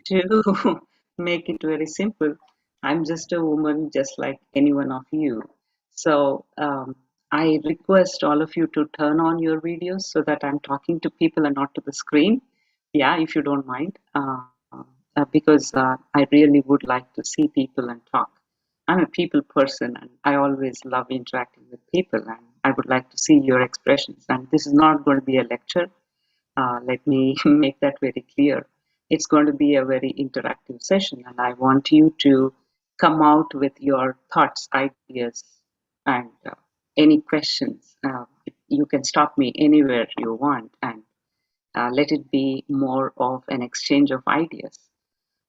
To make it very simple, I'm just a woman just like any one of you. So I request all of you to turn on your videos so that I'm talking to people and not to the screen. Yeah, if you don't mind, because I really would like to see people and talk. I'm a people person and I always love interacting with people, and I would like to see your expressions. And this is not going to be a lecture. Let me make that very clear. It's going to be a very interactive session, and I want you to come out with your thoughts, ideas, and any questions. You can stop me anywhere you want, and let it be more of an exchange of ideas.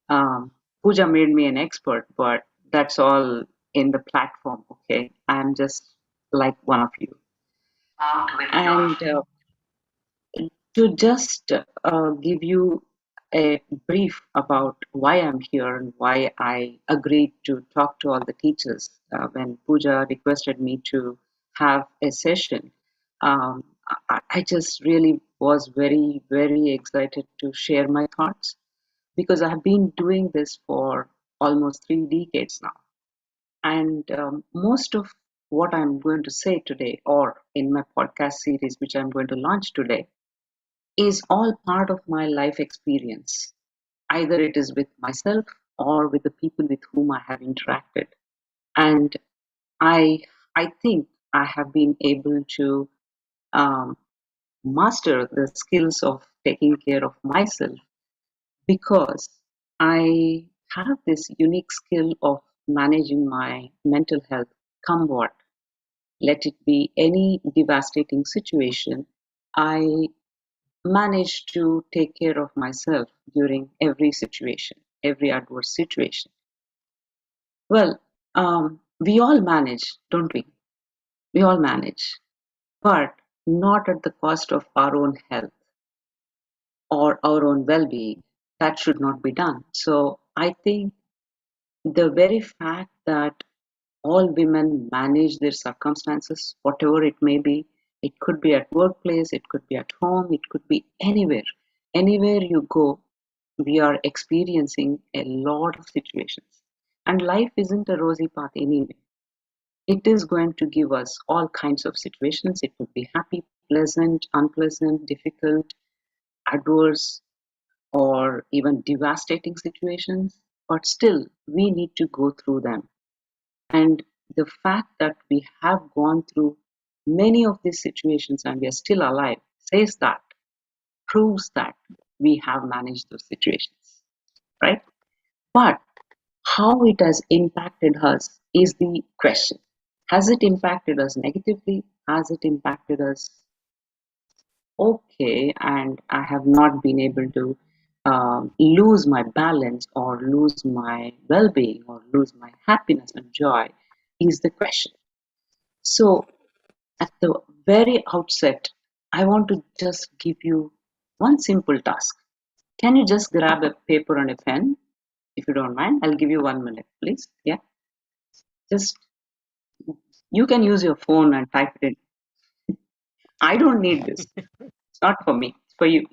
Pooja made me an expert, but that's all in the platform, okay? I'm just like one of you. And to just give you a brief about why I'm here and why I agreed to talk to all the teachers when Pooja requested me to have a session. Um, I just really was very, very excited to share my thoughts because I have been doing this for almost 3 decades now. And most of what I'm going to say today, or in my podcast series, which I'm going to launch today, is all part of my life experience. Either it is with myself or with the people with whom I have interacted. And I, I think I have been able to um, master the skills of taking care of myself because I have this unique skill of managing my mental health, come what, let it be any devastating situation. I manage to take care of myself during every situation, every adverse situation. Well, we all manage, don't we? We all manage, but not at the cost of our own health or our own well being. That should not be done. So I think the very fact that all women manage their circumstances, whatever it may be, it could be at workplace, it could be at home, it could be anywhere. Anywhere you go, we are experiencing a lot of situations. And life isn't a rosy path anyway. It is going to give us all kinds of situations. It could be happy, pleasant, unpleasant, difficult, adverse, or even devastating situations. But still, we need to go through them. And the fact that we have gone through many of these situations and we are still alive says that, proves that we have managed those situations, right? But how it has impacted us is the question. Has it impacted us negatively? Has it impacted us okay? And I have not been able to lose my balance or lose my well being or lose my happiness and joy? Is the question. So, at the very outset, I want to just give you one simple task. Can you just grab a paper and a pen? If you don't mind, I'll give you 1 minute, please. Yeah, just you can use your phone and type it in. I don't need this. It's not for me. It's for you.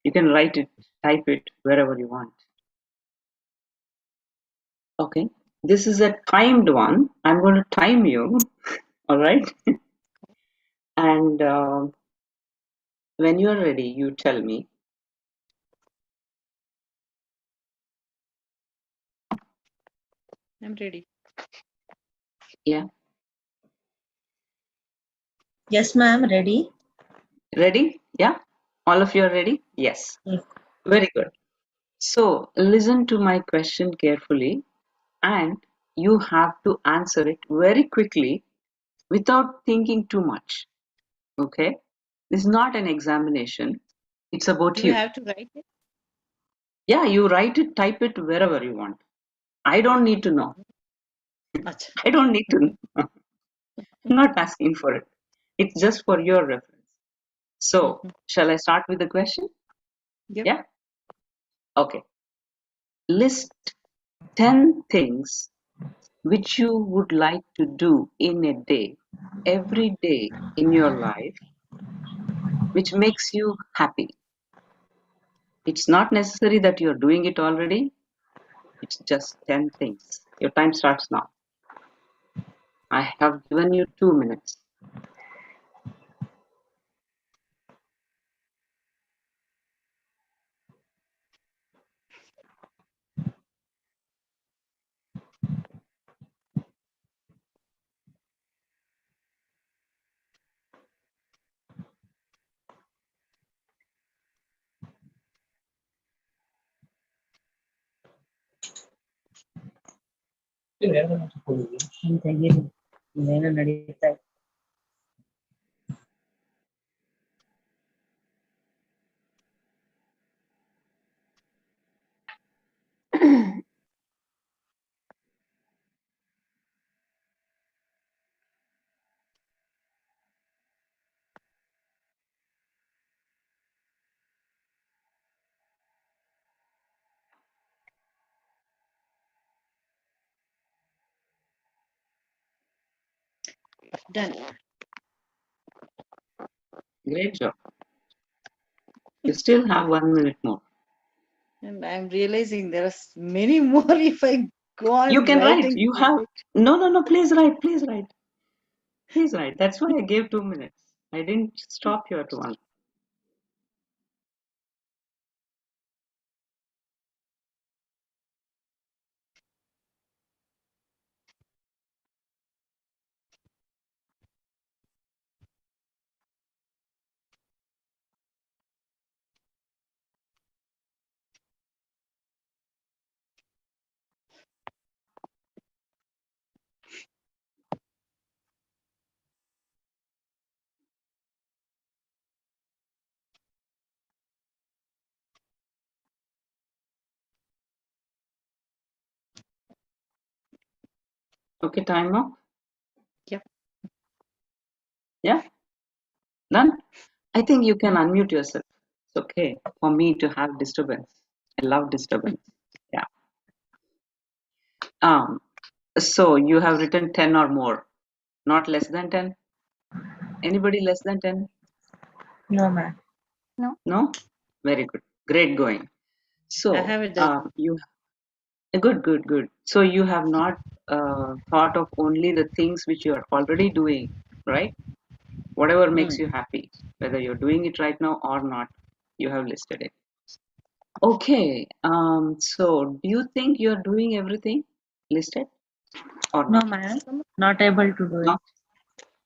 You can write it, type it wherever you want. Okay. This is a timed one. I'm going to time you. All right. And when you're ready, you tell me. I'm ready. Yeah. Yes, ma'am, ready. Ready? Yeah. All of you are ready? Yes. Yes. Very good. So listen to my question carefully, and you have to answer it very quickly without thinking too much. Okay? This is not an examination. It's about Do we you. have to write it? Yeah, you write it, type it wherever you want. I don't need to know. Acha. I don't need to know. I'm not asking for it. It's just for your reference. So, shall I start with the question? Yep. Yeah? Okay. List 10 things which you would like to do in a day, every day in your life, which makes you happy. It's not necessary that you're doing it already. It's just 10 things. Your time starts now. I have given you 2 minutes. ಅಂತ ಹೇಳಿ ಇನ್ನೇನೋ ನಡೀತಾ ಇದೆ. Done. Great job. You still have 1 minute more. And I'm realizing there are many more if I go on You can write. writing. You have. No. Please write. Please write. Please write. That's why I gave 2 minutes. I didn't stop you at one. Okay, time up. Yep. Yeah, done. I think you can unmute yourself. It's okay for me to have disturbance. I love disturbance. Yeah. So you have written 10 or more, not less than 10. Anybody less than 10? No, ma'am. No? Very good. Great going. I So have it done. you good. So you have not thought of only the things which you are already doing, right? Whatever makes you happy, whether you're doing it right now or not, you have listed it. Okay. So do you think you're doing everything listed or No, not? ma'am. Some, Not able to do No, it.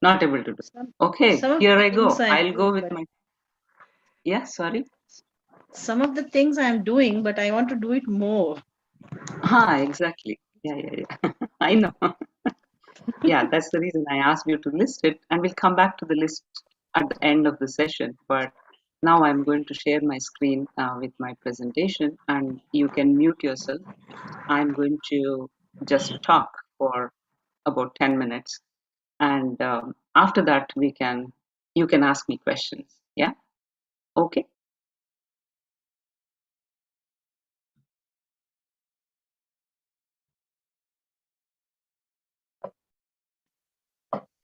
not able to do. Okay, some of here the I things go. I'm I'll go doing, with but my. Yeah, sorry. some of the things I'm doing, but I want to do it more. Exactly. Yeah. I know. Yeah, that's the reason I asked you to list it, and we'll come back to the list at the end of the session. But now I'm going to share my screen with my presentation, and you can mute yourself. I'm going to just talk for about 10 minutes, and after that you can ask me questions. Yeah. Okay.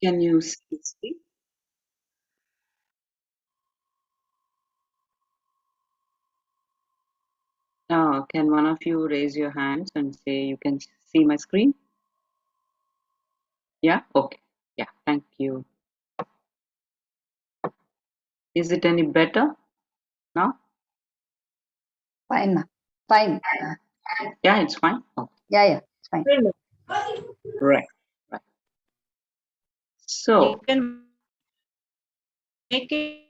Can you see? Can one of you raise your hands and say you can see my screen? Yeah. Okay. Yeah. Thank you. Is it any better now? Fine, ma'am. Fine. Yeah, it's fine. Okay. Yeah, it's fine. Right. Right. You So can make it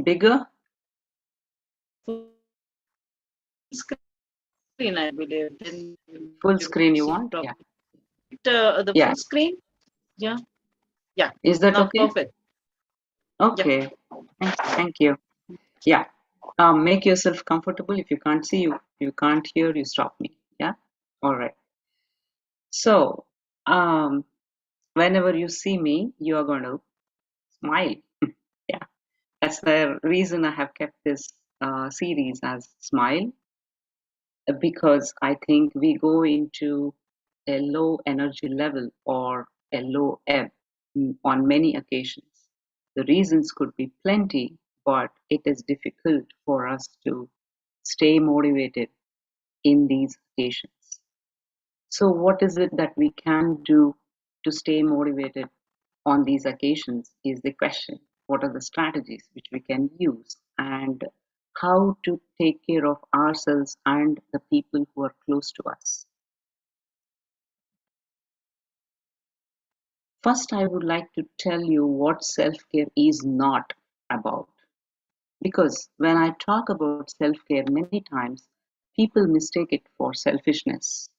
bigger. full screen, I believe. Then Full you screen you see want? Yeah. the Yeah. full screen. Yeah. Is that Now okay? perfect. Okay. Thank you. Yeah. Make yourself comfortable. If you can't see, you can't hear, you stop me. Yeah. All right. So, whenever you see me, you are going to smile. Yeah. That's the reason I have kept this series as Smile, because I think we go into a low energy level or a low ebb on many occasions. The reasons could be plenty, but it is difficult for us to stay motivated in these occasions. So, what is it that we can do to stay motivated on these occasions is the question. What are the strategies which we can use, and how to take care of ourselves and the people who are close to us? First, I would like to tell you what self care is not about. Because when I talk about self care, many times people mistake it for selfishness.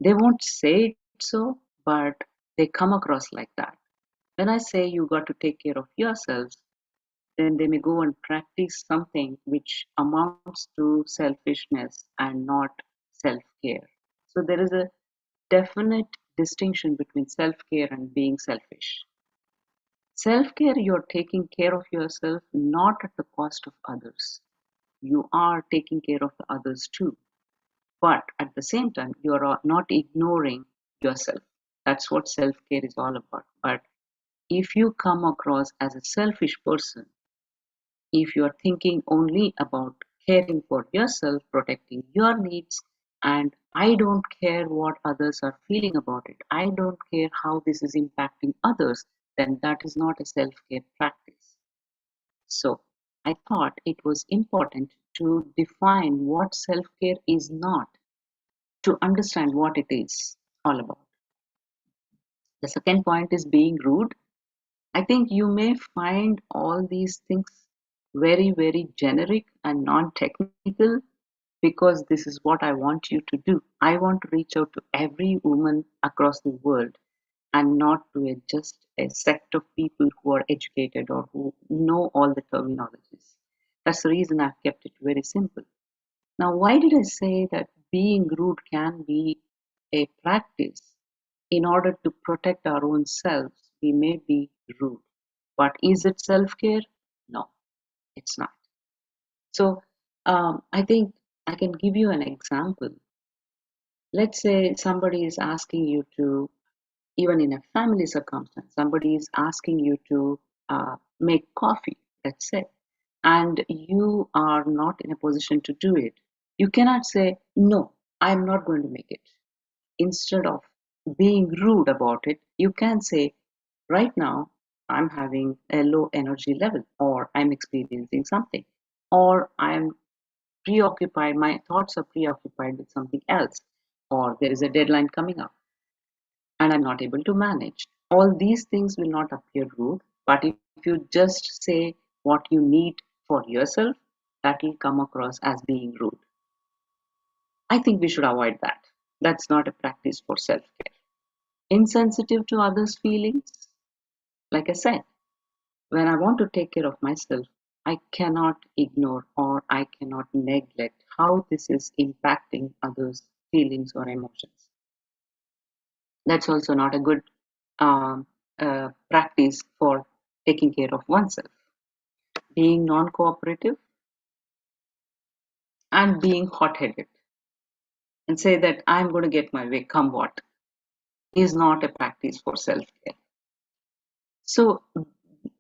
They won't say it so, but they come across like that. When I say you got to take care of yourselves, then they may go and practice something which amounts to selfishness and not self care. So there is a definite distinction between self care and being selfish. Self care, you're taking care of yourself not at the cost of others. You are taking care of the others too. But at the same time, you're not ignoring yourself. That's what self care is all about. But if you come across as a selfish person, if you are thinking only about caring for yourself, protecting your needs, and I don't care what others are feeling about it, I don't care how this is impacting others, then that is not a self care practice. So, I thought it was important to define what self care is not, to understand what it is all about. The second point is being rude. I think you may find all these things very, very generic and non technical because this is what I want you to do. I want to reach out to every woman across the world and not to just a sect of people who are educated or who know all the terminologies. That's the reason I've kept it very simple. Now, why did I say that being rude can be a practice? In order to protect our own selves, we may be rude. But is it self care? No, it's not. So, I think I can give you an example. Let's say somebody is asking you to, even in a family circumstance, somebody is asking you to make coffee, let's say, and you are not in a position to do it. You cannot say, no, I'm not going to make it. Instead of being rude about it, you can say, right now, I'm having a low energy level, or I'm experiencing something, or I'm preoccupied, my thoughts are preoccupied with something else, or there is a deadline coming up and I'm not able to manage. All these things will not appear rude, but if you just say what you need for yourself, that will come across as being rude. I think we should avoid that. That's not a practice for self care. Insensitive to others' feelings, like I said, when I want to take care of myself, I cannot ignore or I cannot neglect how this is impacting others' feelings or emotions. That's also not a good practice for taking care of oneself. Being non cooperative and being hot headed and say that I'm going to get my way, come what, is not a practice for self care. So,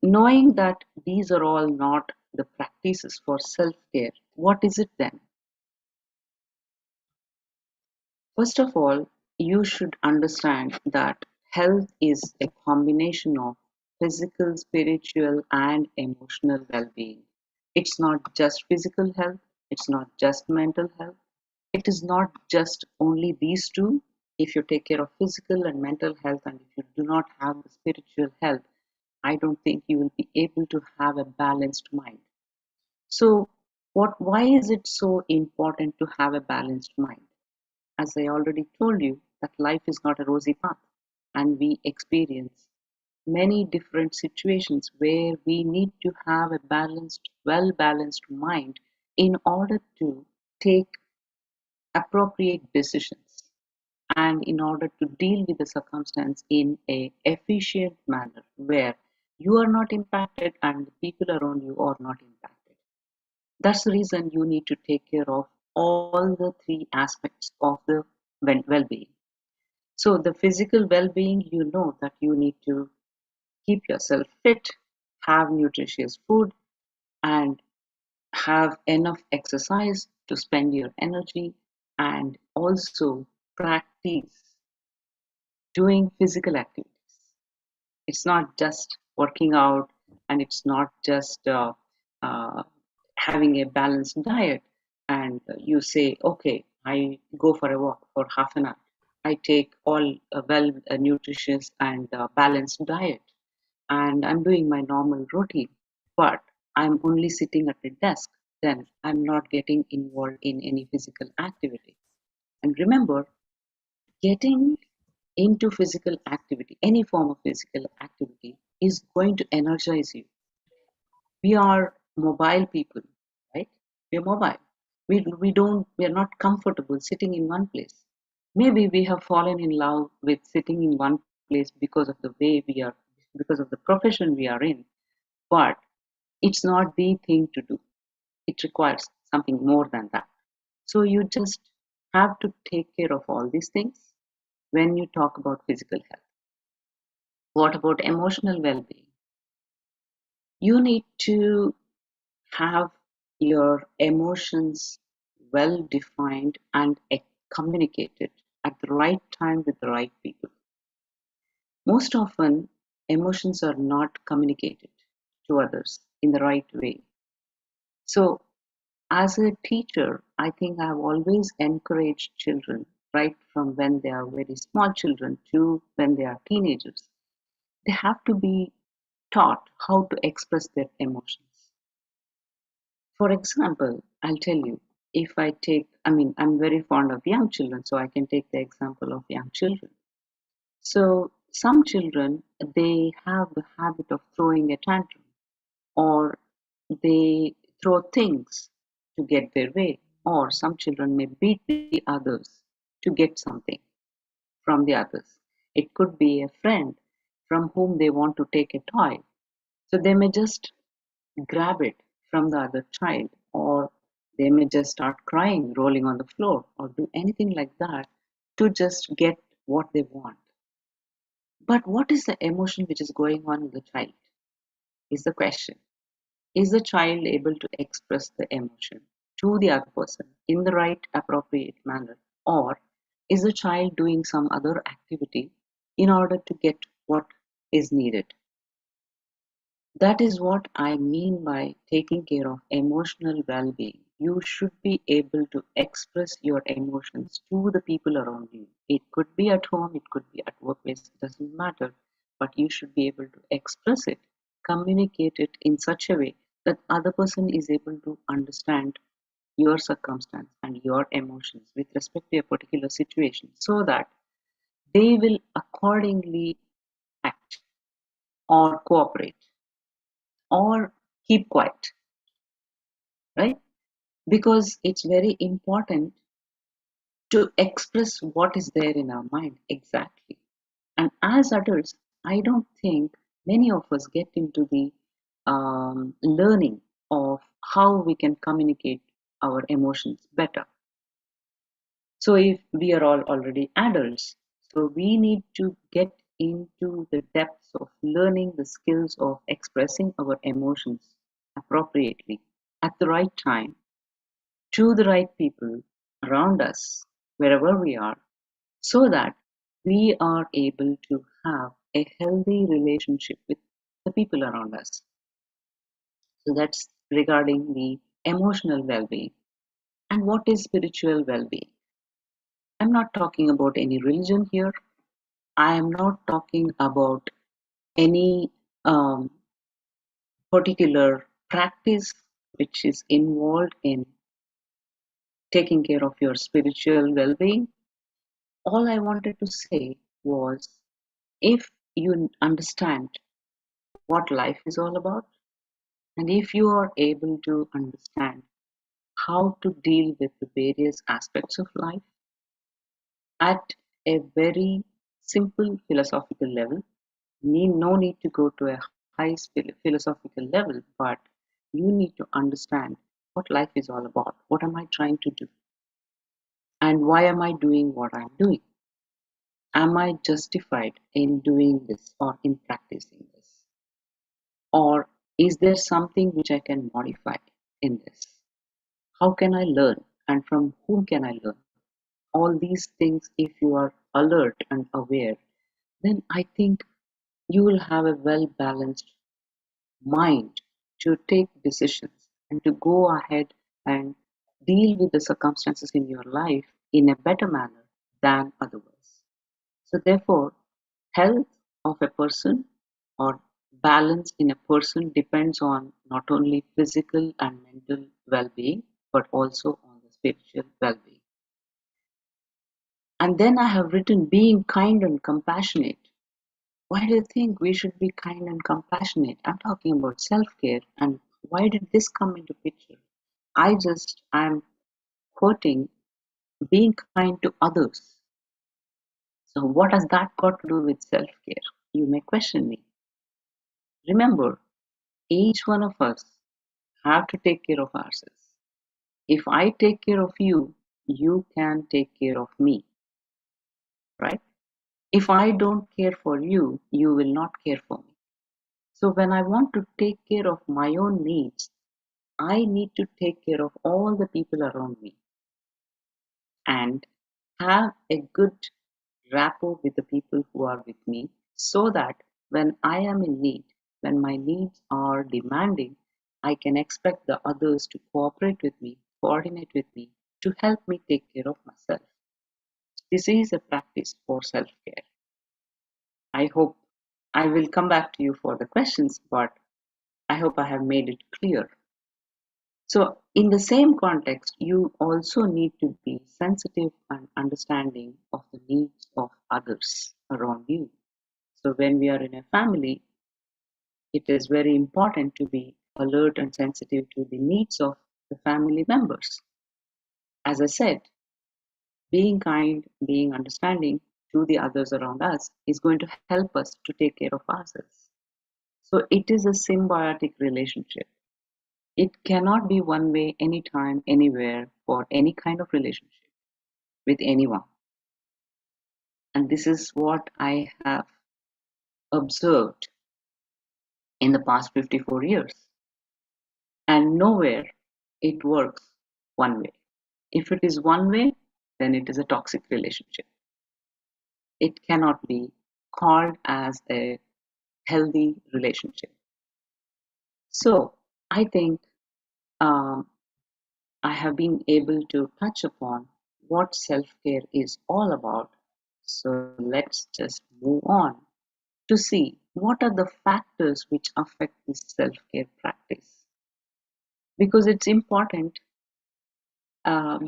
knowing that these are all not the practices for self care, what is it then? First of all, you should understand that health is a combination of physical, spiritual, and emotional well being. It's not just physical health, it's not just mental health, it is not just only these two. If you take care of physical and mental health, and if you do not have the spiritual health, I don't think you will be able to have a balanced mind. So, why is it so important to have a balanced mind? As I already told you, that life is not a rosy path, and we experience many different situations where we need to have a balanced, well balanced mind in order to take appropriate decisions and in order to deal with the circumstance in a efficient manner where you are not impacted and the people around you are not impacted. That's the reason you need to take care of all the three aspects of the well-being. So the physical well-being, you know that you need to keep yourself fit, have nutritious food, and have enough exercise to spend your energy, and also practice doing physical activities. It's not just working out, and it's not just uh, having a balanced diet. And you say, okay, I go for a walk for half an hour. I take all well nutritious and balanced diet, and I'm doing my normal routine, but I'm only sitting at the desk. Then I'm not getting involved in any physical activity. And remember, getting into physical activity, any form of physical activity, is going to energize you. We are mobile people, right? We are mobile. We are not comfortable sitting in one place. Maybe we have fallen in love with sitting in one place because of the way we are, because of the profession we are in. But it's not the thing to do. It requires something more than that. So you just have to take care of all these things when you talk about physical health. What about emotional well being? You need to have your emotions well defined and communicated at the right time with the right people. Most often, emotions are not communicated to others in the right way. So, as a teacher, I think I've always encouraged children, right from when they are very small children to when they are teenagers, they have to be taught how to express their emotions. For example, I'll tell you, if I take, I mean, I'm very fond of young children, so I can take the example of young children. So, some children, they have the habit of throwing a tantrum, or they throw things to get their way, or some children may beat the others to get something from the others. It could be a friend from whom they want to take a toy. So they may just grab it from the other child, or they may just start crying, rolling on the floor, or do anything like that to just get what they want. But what is the emotion which is going on in the child? Is the question. Is the child able to express the emotion to the other person in the right, appropriate manner? Or is the child doing some other activity in order to get what is needed? That is what I mean by taking care of emotional well being. You should be able to express your emotions to the people around you. It could be at home, it could be at workplace, it doesn't matter. But you should be able to express it, communicate it in such a way that other person is able to understand your circumstance and your emotions with respect to a particular situation, so that they will accordingly act or cooperate or keep quiet, right? Because it's very important to express what is there in our mind exactly. And as adults, I don't think many of us get into the learning of how we can communicate our emotions better. So if we are all already adults, so we need to get into the depths of learning the skills of expressing our emotions appropriately at the right time to the right people around us, wherever we are, so that we are able to have a healthy relationship with the people around us. So that's regarding the emotional well being. And what is spiritual well being? I'm not talking about any religion here. I am not talking about any um, particular practice which is involved in taking care of your spiritual well being. All I wanted to say was, if you understand what life is all about, and if you are able to understand how to deal with the various aspects of life at a very simple philosophical level, no need to go to a high philosophical level, but you need to understand what life is all about. What am I trying to do? And why am I doing what I'm doing? Am I justified in doing this or in practicing this? Or Is there something which I can modify in this? How can I learn? And from whom can I learn? All these things, if you are alert and aware, then I think you will have a well balanced mind to take decisions and to go ahead and deal with the circumstances in your life in a better manner than otherwise. So, therefore, health of a person or balance in a person depends on not only physical and mental well being but also on the spiritual well being. And then I have written being kind and compassionate. Why do you think we should be kind and compassionate? I'm talking about self care. And why did this come into picture? I'm quoting being kind to others. So, what has that got to do with self care? You may question me. Remember, each one of us have to take care of ourselves. If I take care of you, you can take care of me, right? If I don't care for you, you will not care for me. So when I want to take care of my own needs, I need to take care of all the people around me and have a good rapport with the people who are with me so that when I am in need, when my needs are demanding, I can expect the others to cooperate with me, coordinate with me to help me take care of myself. This is a practice for self care. I hope I will come back to you for the questions, but I hope I have made it clear. So, in the same context, you also need to be sensitive and understanding of the needs of others around you. So, when we are in a family, it is very important to be alert and sensitive to the needs of the family members. As I said, being kind, being understanding to the others around us is going to help us to take care of ourselves. So, it is a symbiotic relationship. It cannot be one way, anytime, anywhere, for any kind of relationship with anyone. And this is what I have observed in the past 54 years. And nowhere it works one way. If it is one way, then it is a toxic relationship. It cannot be called as a healthy relationship. So I think um, I have been able to touch upon what self care is all about. So let's just move on to see what are the factors which affect this self care practice. Because it's important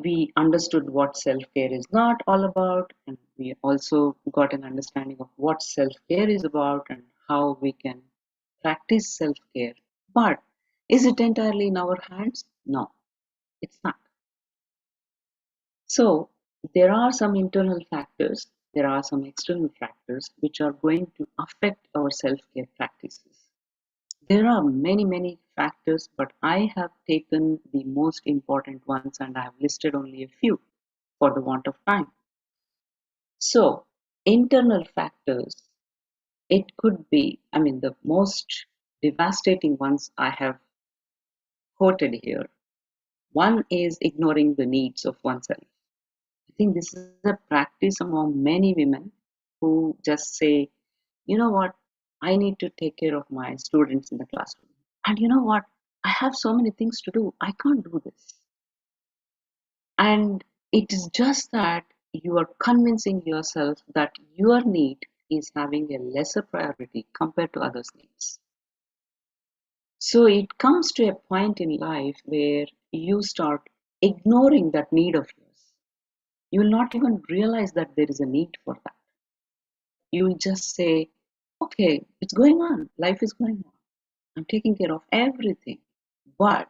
we understood what self care is not all about, and we also got an understanding of what self care is about and how we can practice self care. But is it entirely in our hands? No, it's not. So there are some internal factors, there are some external factors which are going to affect our self-care practices. There are many, many factors, but I have taken the most important ones and I have listed only a few for the want of time. So internal factors, it could be, the most devastating ones I have quoted here. One is ignoring the needs of oneself. I think this is a practice among many women who just say, you know what, I need to take care of my students in the classroom. And you know what, I have so many things to do, I can't do this. And it is just that you are convincing yourself that your need is having a lesser priority compared to others' needs. So it comes to a point in life where you start ignoring that need of yours. You will not even realize that there is a need for that. You will just say, okay, it's going on, life is going on, I'm taking care of everything. But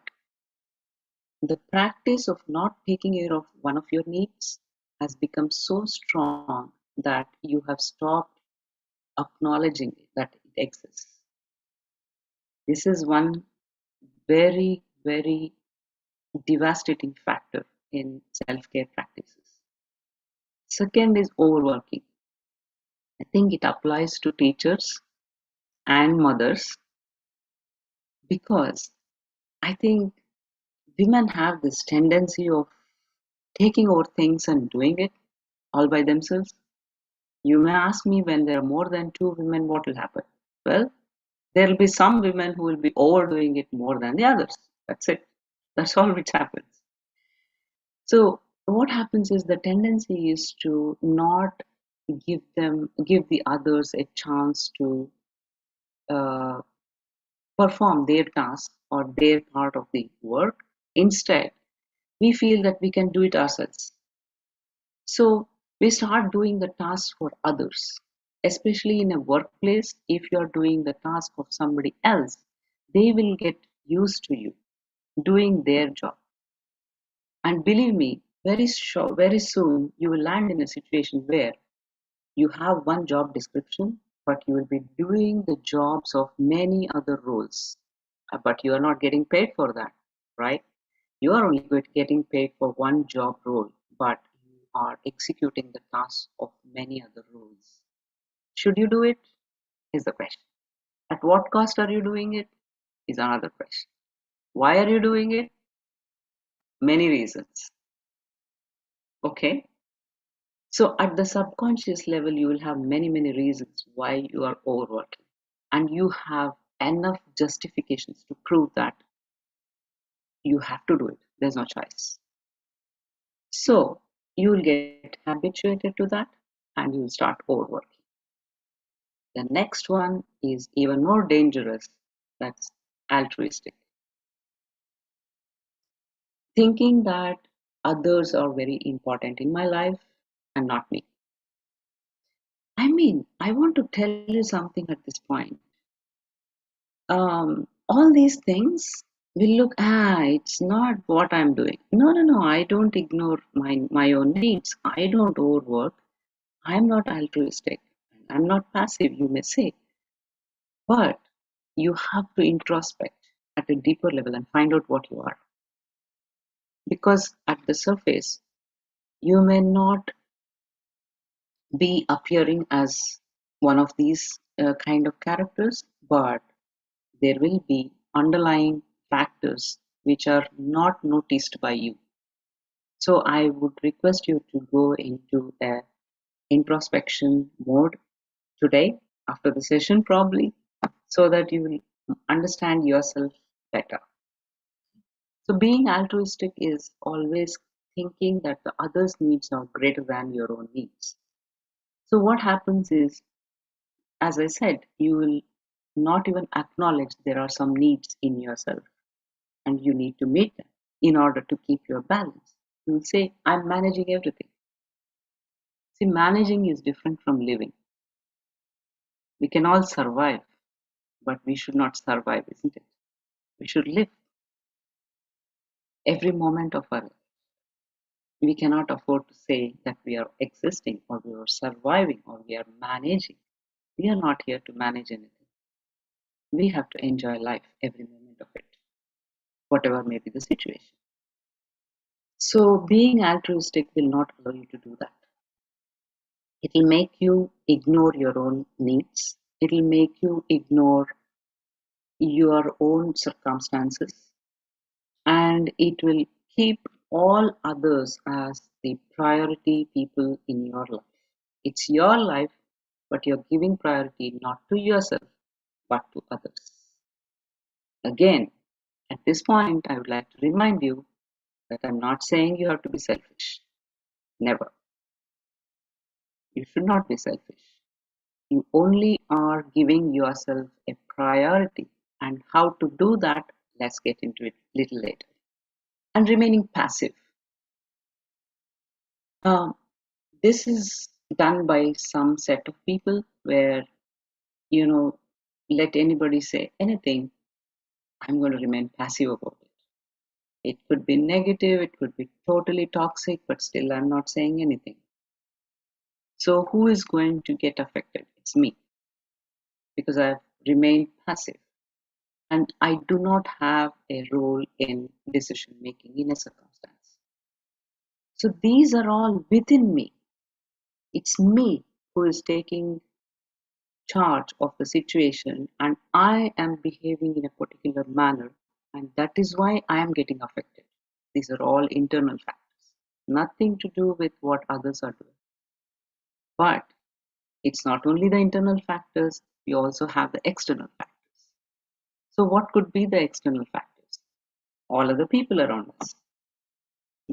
the practice of not taking care of one of your needs has become so strong that you have stopped acknowledging that it exists. This is one very, very devastating factor in self care practices. Second is overworking. I think it applies to teachers and mothers because I think women have this tendency of taking over things and doing it all by themselves. You may ask me, when there are more than two women, what will happen? Well, there will be some women who will be overdoing it more than the others. That's it. That's all which happens. So what happens is the tendency is to not give the others a chance to uh, perform their task or their part of the work. Instead, we feel that we can do it ourselves. So we start doing the task for others, especially in a workplace. If you're doing the task of somebody else, they will get used to you doing their job. And believe me, very soon you will land in a situation where you have one job description, but you will be doing the jobs of many other roles. But you are not getting paid for that, right? You are only getting paid for one job role, but you are executing the tasks of many other roles. Should you do it? Is the question. At what cost are you doing it? Is another question. Why are you doing it? Many reasons. Okay. So at the subconscious level, you will have many reasons why you are overworking. And you have enough justifications to prove that you have to do it. There's no choice. So you will get habituated to that and you will start overworking. The next one is even more dangerous. That's altruistic. Thinking that others are very important in my life and not me. I mean, I want to tell you something at this point. All these things will look, it's not what I'm doing. No, I don't ignore my own needs. I don't overwork. I'm not altruistic. I'm not passive, you may say. But you have to introspect at a deeper level and find out what you are. Because at the surface, you may not be appearing as one of these kind of characters, but there will be underlying factors which are not noticed by you. So I would request you to go into a introspection mode today after the session probably, so that you will understand yourself better. So being altruistic is always thinking that the other's needs are greater than your own needs. So what happens is, as I said, you will not even acknowledge there are some needs in yourself and you need to meet them in order to keep your balance. You will say, I'm managing everything. See, managing is different from living. We can all survive, but we should not survive, isn't it? We should live every moment of our life. We cannot afford to say that we are existing or we are surviving or we are managing. We are not here to manage anything. We have to enjoy life every moment of it, whatever may be the situation. So being altruistic will not allow you to do that. It will make you ignore your own needs. It will make you ignore your own circumstances, and it will keep all others as the priority people in your life. It's your life, but you're giving priority not to yourself, but to others. Again, at this point, I would like to remind you that I'm not saying you have to be selfish. Never. You should not be selfish. You only are giving yourself a priority. And how to do that, let's get into it a little later. And remaining passive. Um, this is done by some set of people where, you know, let anybody say anything, I'm going to remain passive about it. It could be negative, it could be totally toxic, but still I'm not saying anything. So who is going to get affected? It's me, because I've remained passive. And I do not have a role in decision making in a circumstance. So these are all within me. It's me who is taking charge of the situation and I am behaving in a particular manner, and that is why I am getting affected. These are all internal factors, nothing to do with what others are doing. But it's not only the internal factors, we also have the external factors. So, what could be the external factors? All other people around us.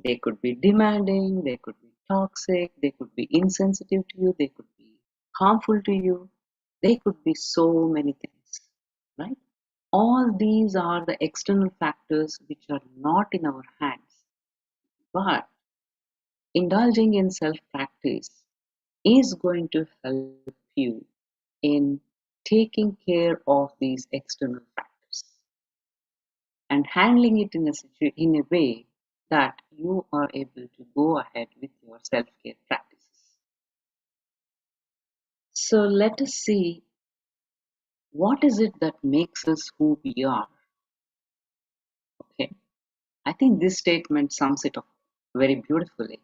They could be demanding, they could be toxic, they could be insensitive to you, they could be harmful to you, they could be so many things, right? All these are the external factors which are not in our hands. But indulging in self practice is going to help you in taking care of these external factors and handling it in a way that you are able to go ahead with your self care practices. So let us see, what is it that makes us who we are? Okay, I think this statement sums it up very beautifully.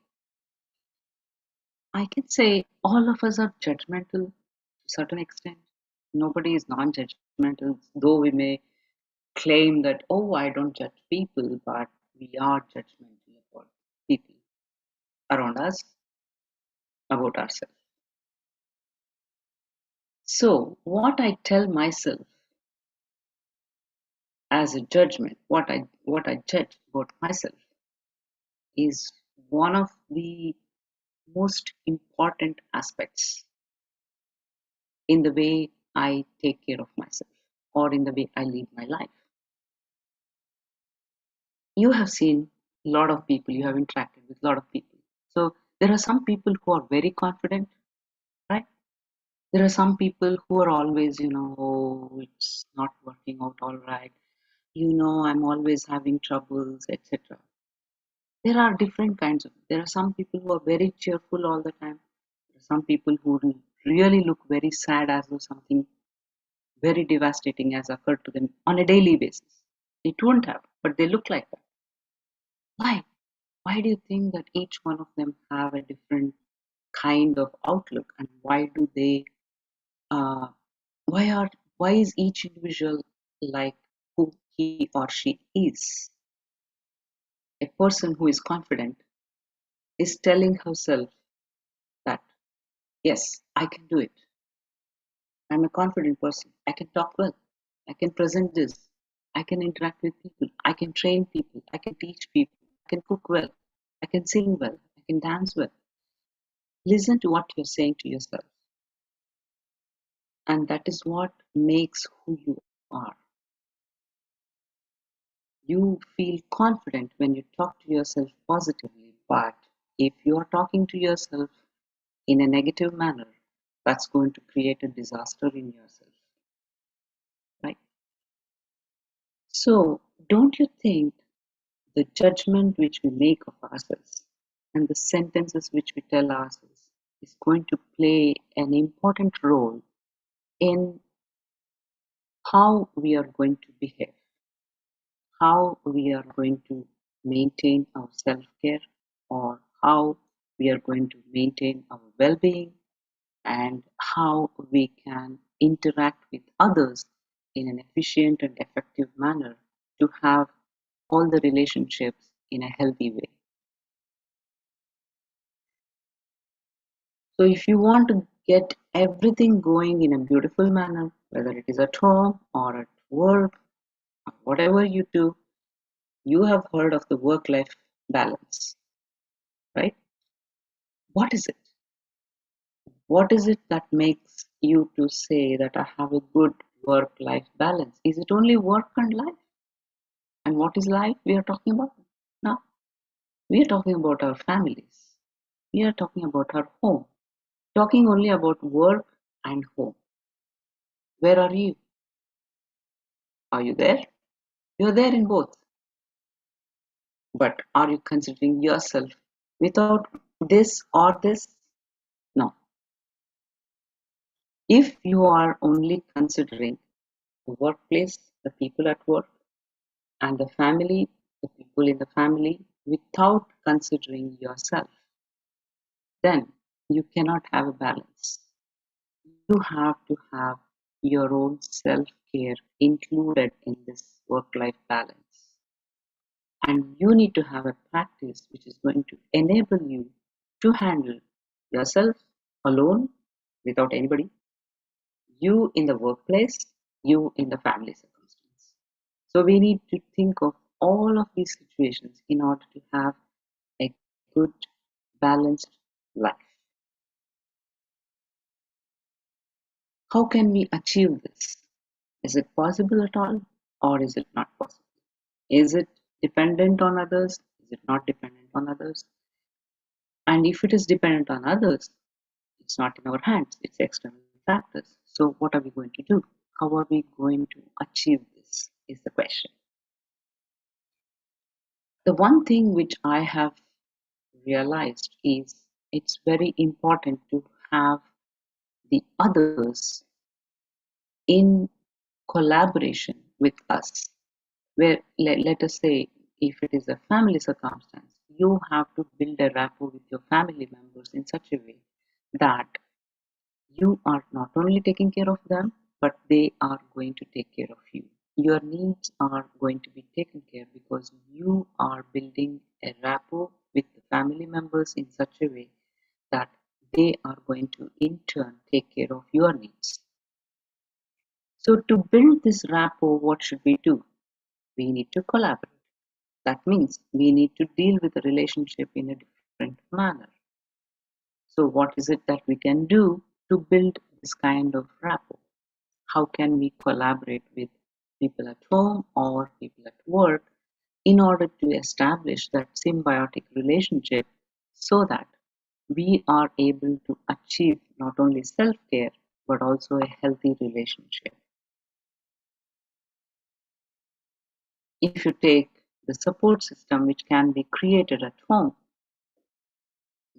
I can say all of us are judgmental to a certain extent. Nobody is non judgmental, though we may claim that, oh, I don't judge people, but we are judgmental about people around us, about ourselves. So, what I tell myself as a judgment, what I judge about myself is one of the most important aspects in the way I take care of myself or in the way I lead my life. You have seen a lot of people, you have interacted with a lot of people. So there are some people who are very confident, right? There are some people who are always, oh, it's not working out all right. I'm always having troubles, etc. There are different kinds of. There are some people who are very cheerful all the time. There are some people who really look very sad as though something very devastating has occurred to them on a daily basis. It won't have, but they look like that. Why? Why do you think that each one of them have a different kind of outlook, and why do they? Uh, why are? Why is each individual like who he or she is? A person who is confident is telling herself that yes, I can do it. I'm a confident person. I can talk well. I can present this. I can interact with people. I can train people. I can teach people. I can cook well. I can sing well. I can dance well. Listen to what you're saying to yourself. And that is what makes who you are. You feel confident when you talk to yourself positively, but if you are talking to yourself in a negative manner, that's going to create a disaster in yourself, right? So, don't you think the judgment which we make of ourselves and the sentences which we tell ourselves is going to play an important role in how we are going to behave, how we are going to maintain our self care, or how we are going to maintain our well being, and how we can interact with others in an efficient and effective manner to have all the relationships in a healthy way. So, if you want to get everything going in a beautiful manner, whether it is at home or at work, or whatever you do, you have heard of the work life balance, right? What is it? What is it that makes you to say that I have a good work life balance? Is it only work and life? And what is life we are talking about now? We are talking about our families. We are talking about our home. Talking only about work and home. Where are you? Are you there? You're there in both. But are you considering yourself without this or this? No. If you are only considering the workplace, the people at work, and the family, the people in the family, without considering yourself, then you cannot have a balance. you have to have your own self-care included in this work-life balance. And you need to have a practice which is going to enable you to handle yourself alone without anybody, you in the workplace, you in the family circumstance. So we need to think of all of these situations in order to have a good, balanced life. How can we achieve this? Is it possible at all, or is it not possible? Is it dependent on others? Is it not dependent on others? And if it is dependent on others, it's not in our hands, it's external factors. So, what are we going to do? How are we going to achieve this? Is the question. The one thing which I have realized is it's very important to have the others in collaboration with us. Where, let us say, if it is a family circumstance, you have to build a rapport with your family members in such a way that you are not only taking care of them, but they are going to take care of you. Your needs are going to be taken care because you are building a rapport with the family members in such a way that they are going to in turn take care of your needs. So to build this rapport, what should we do? We need to collaborate. That means we need to deal with the relationship in a different manner. So what is it that we can do to build this kind of rapport? How can we collaborate with people at home or people at work in order to establish that symbiotic relationship so that we are able to achieve not only self-care but also a healthy relationship? If you take the support system which can be created at home,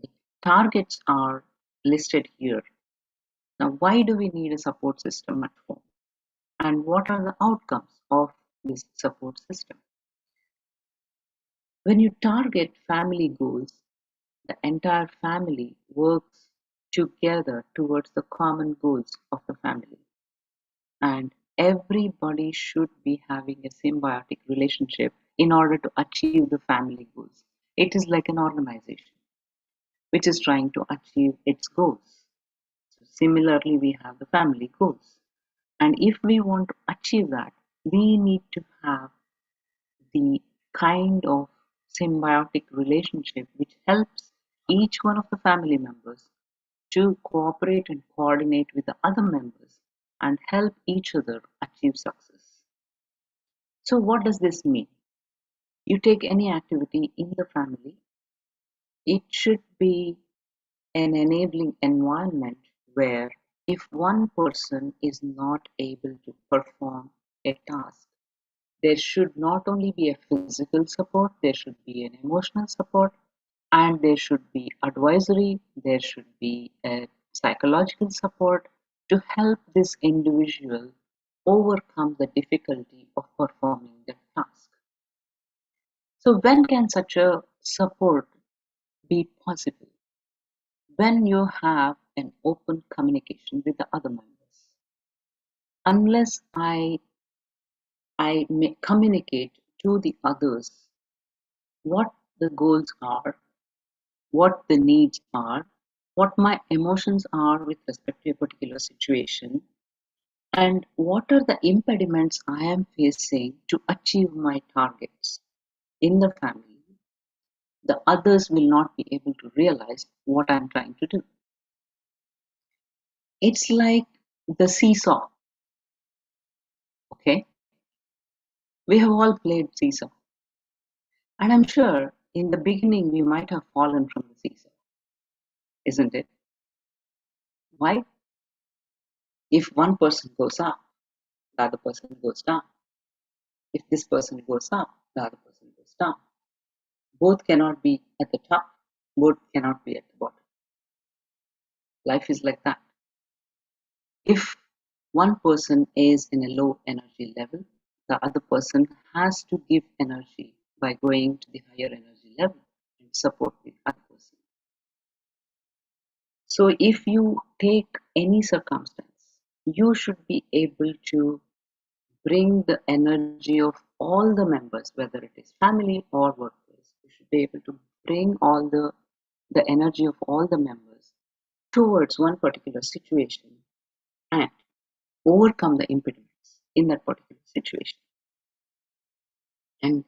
the targets are listed here. Now, why do we need a support system at home? And what are the outcomes of this support system? When you target family goals, the entire family works together towards the common goals of the family. And everybody should be having a symbiotic relationship in order to achieve the family goals. It is like an organization which is trying to achieve its goals. So similarly, we have the family goals. And if we want to achieve that, we need to have the kind of symbiotic relationship which helps each one of the family members to cooperate and coordinate with the other members and help each other achieve success. So, what does this mean? You take any activity in the family, it should be an enabling environment where if one person is not able to perform a task, there should not only be a physical support, there should be an emotional support, and there should be advisory, there should be a psychological support to help this individual overcome the difficulty of performing the task. So, when can such a support be possible? When you have an open communication with the other members. Unless I may communicate to the others what the goals are, what the needs are, what my emotions are with respect to a particular situation, and what are the impediments I am facing to achieve my targets in the family, the others will not be able to realize what I'm trying to do. It's like the seesaw, okay? We have all played seesaw. And I'm sure in the beginning we might have fallen from the seesaw, isn't it? Why? If one person goes up, the other person goes down. If this person goes up, the other person goes down. Both cannot be at the top, both cannot be at the bottom. Life is like that. If one person is in a low energy level, the other person has to give energy by going to the higher energy level and support the other person. So if you take any circumstance, you should be able to bring the energy of all the members, whether it is family or workplace. You should be able to bring all the energy of all the members towards one particular situation and overcome the impediments in that particular situation. And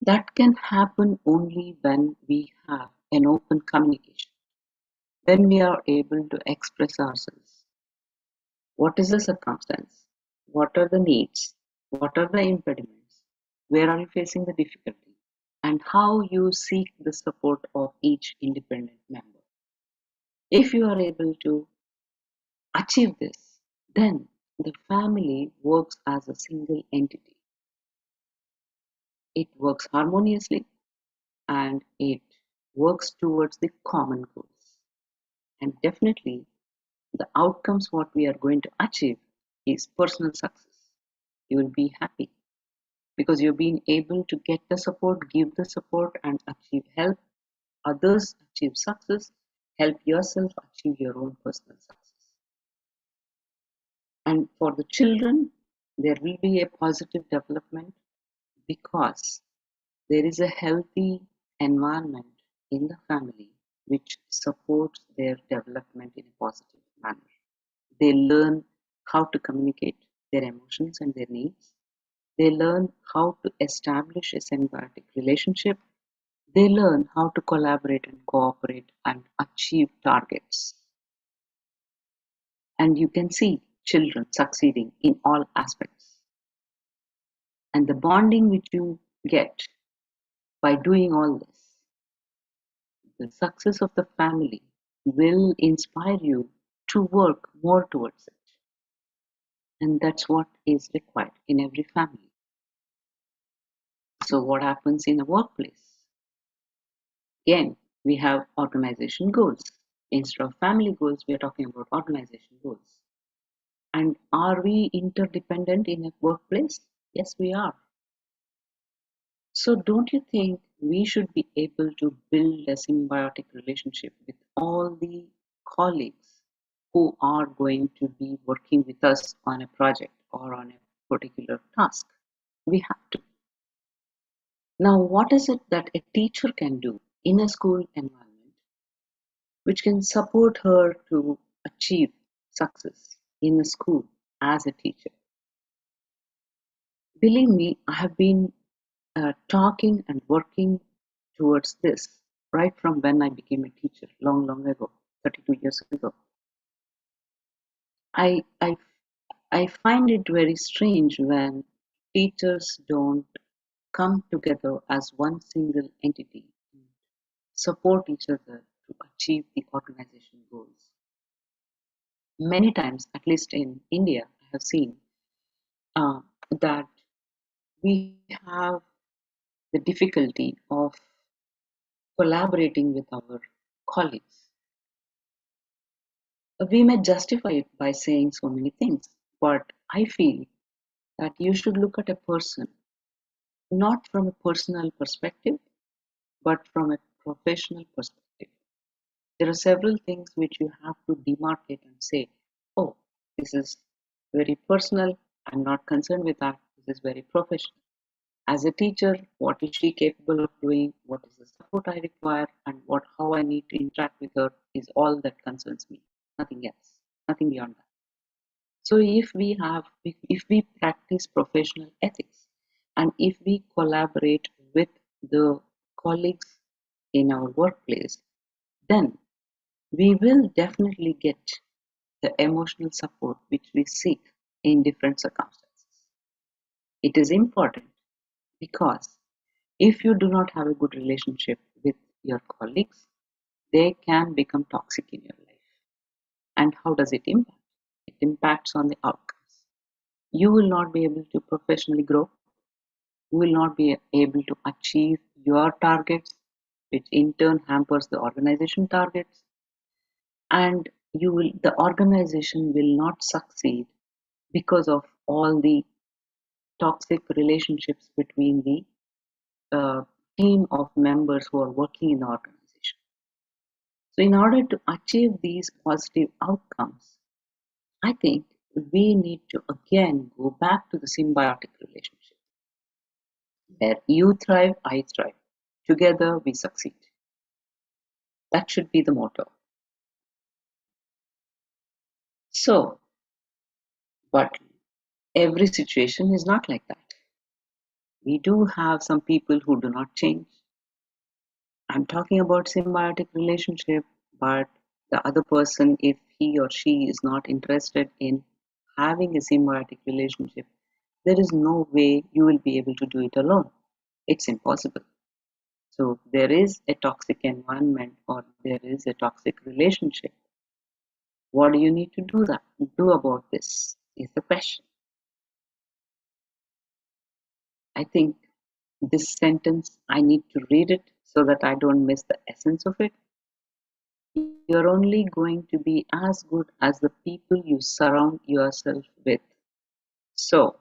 that can happen only when we have an open communication, when we are able to express ourselves. What is the circumstance? What are the needs? What are the impediments? Where are you facing the difficulty? And how you seek the support of each independent member. If you are able to achieve this, then the family works as a single entity. It works harmoniously and it works towards the common goals. And definitely, the outcomes what we are going to achieve is personal success. You will be happy because you're being able to get the support, give the support, and achieve help others achieve success, help yourself achieve your own personal success. And for the children, there will be a positive development because there is a healthy environment in the family which supports their development in a positive manner. They learn how to communicate their emotions and their needs. They learn how to establish a symbiotic relationship. They learn how to collaborate and cooperate and achieve targets. And you can see children succeeding in all aspects. And the bonding which you get by doing all this, the success of the family will inspire you to work more towards it. And that's what is required in every family. So, what happens in a workplace? Again, we have organization goals. Instead of family goals, we are talking about organization goals. And are we interdependent in a workplace? Yes, we are. So, don't you think we should be able to build a symbiotic relationship with all the colleagues who are going to be working with us on a project or on a particular task? We have to. Now, what is it that a teacher can do in a school environment which can support her to achieve success in a school as a teacher? Believe me, I have been talking and working towards this right from when I became a teacher, long, long ago, 32 years ago. I, I, I find it very strange when teachers don't come together as one single entity and support each other to achieve the organization goals. Many times, at least in India, I have seen that we have the difficulty of collaborating with our colleagues. We may justify it by saying so many things, but I feel that you should look at a person not from a personal perspective, but from a professional perspective. There are several things which you have to demarcate and say, oh, this is very personal. I'm not concerned with that. This is very professional. As a teacher, what is she capable of doing? What is the support I require? And how I need to interact with her is all that concerns me. Nothing else. Nothing beyond that. So if we practice professional ethics and if we collaborate with the colleagues in our workplace, then we will definitely get the emotional support which we seek in different circumstances. It is important because if you do not have a good relationship with your colleagues, they can become toxic in your life. And how does it impact? It impacts on the outcomes. You will not be able to professionally grow. You will not be able to achieve your targets, which in turn hampers the organization targets. And the organization will not succeed because of all the toxic relationships between the team of members who are working in the organization. So, in order to achieve these positive outcomes, I think we need to again go back to the symbiotic relationship where you thrive, I thrive. Together we succeed. That should be the motto. So, but every situation is not like that. We do have some people who do not change. I'm talking about symbiotic relationship, but the other person, if he or she is not interested in having a symbiotic relationship, there is no way you will be able to do it alone. It's impossible. So there is a toxic environment or there is a toxic relationship. What do you need to do about this is the question. I think this sentence, I need to read it so that I don't miss the essence of it. You're only going to be as good as the people you surround yourself with. So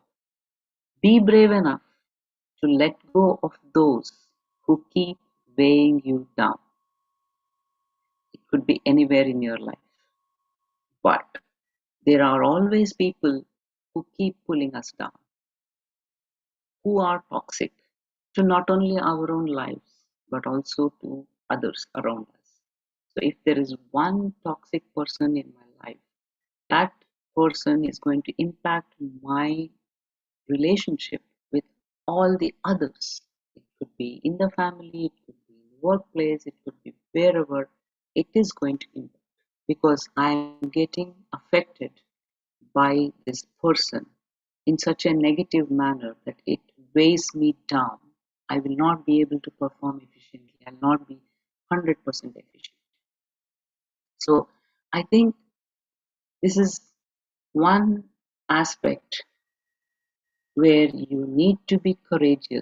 be brave enough to let go of those who keep weighing you down. It could be anywhere in your life. But there are always people who keep pulling us down, who are toxic to not only our own lives, but also to others around us. So if there is one toxic person in my life, that person is going to impact my relationship with all the others. It could be in the family, it could be in the workplace, it could be wherever. It is going to impact because I am getting affected by this person in such a negative manner that it weighs me down. I will not be able to perform efficiently. I'll not be 100% efficient. So I think this is one aspect where you need to be courageous